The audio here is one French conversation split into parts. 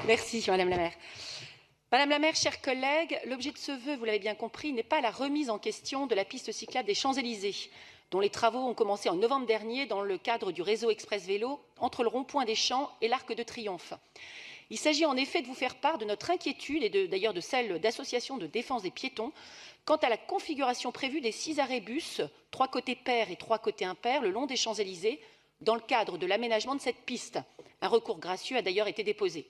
Merci, Madame la maire. Madame la maire, chers collègues, l'objet de ce vœu, vous l'avez bien compris, n'est pas la remise en question de la piste cyclable des Champs-Élysées, dont les travaux ont commencé en novembre dernier dans le cadre du réseau Express Vélo entre le rond-point des Champs et l'Arc de Triomphe. Il s'agit en effet de vous faire part de notre inquiétude et d'ailleurs de celle d'associations de défense des piétons quant à la configuration prévue des 6 arrêts bus, 3 côtés pairs et 3 côtés impairs, le long des Champs-Élysées, dans le cadre de l'aménagement de cette piste. Un recours gracieux a d'ailleurs été déposé.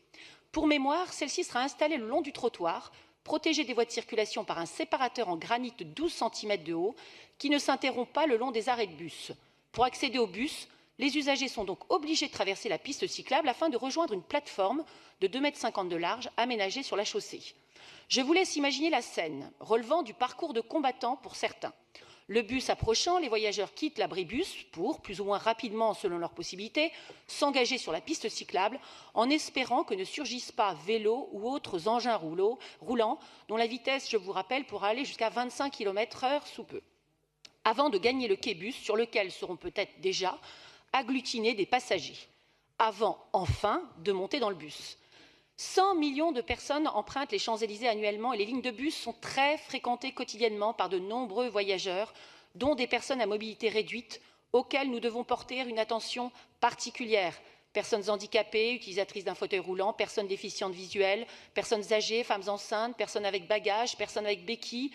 Pour mémoire, celle-ci sera installée le long du trottoir, protégée des voies de circulation par un séparateur en granit de 12 cm de haut, qui ne s'interrompt pas le long des arrêts de bus. Pour accéder au bus, les usagers sont donc obligés de traverser la piste cyclable afin de rejoindre une plateforme de 2,50 m de large aménagée sur la chaussée. Je vous laisse imaginer la scène, relevant du parcours de combattant pour certains. Le bus approchant, les voyageurs quittent l'abribus pour, plus ou moins rapidement selon leurs possibilités, s'engager sur la piste cyclable en espérant que ne surgissent pas vélos ou autres engins roulants dont la vitesse, je vous rappelle, pourra aller jusqu'à 25 km/h sous peu, avant de gagner le quai bus sur lequel seront peut-être déjà agglutinés des passagers, avant enfin de monter dans le bus. 100 millions de personnes empruntent les Champs-Élysées annuellement et les lignes de bus sont très fréquentées quotidiennement par de nombreux voyageurs, dont des personnes à mobilité réduite, auxquelles nous devons porter une attention particulière. Personnes handicapées, utilisatrices d'un fauteuil roulant, personnes déficientes visuelles, personnes âgées, femmes enceintes, personnes avec bagages, personnes avec béquilles.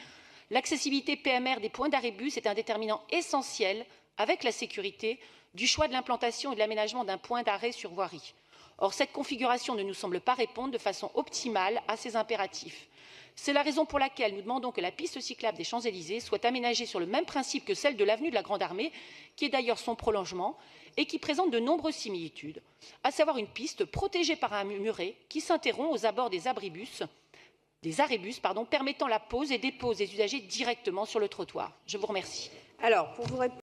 L'accessibilité PMR des points d'arrêt bus est un déterminant essentiel, avec la sécurité, du choix de l'implantation et de l'aménagement d'un point d'arrêt sur voirie. Or, cette configuration ne nous semble pas répondre de façon optimale à ces impératifs. C'est la raison pour laquelle nous demandons que la piste cyclable des Champs-Élysées soit aménagée sur le même principe que celle de l'avenue de la Grande Armée, qui est d'ailleurs son prolongement et qui présente de nombreuses similitudes, à savoir une piste protégée par un muret qui s'interrompt aux abords des arrêts bus, permettant la pause et dépose des usagers directement sur le trottoir. Je vous remercie. Alors, pour vous répondre...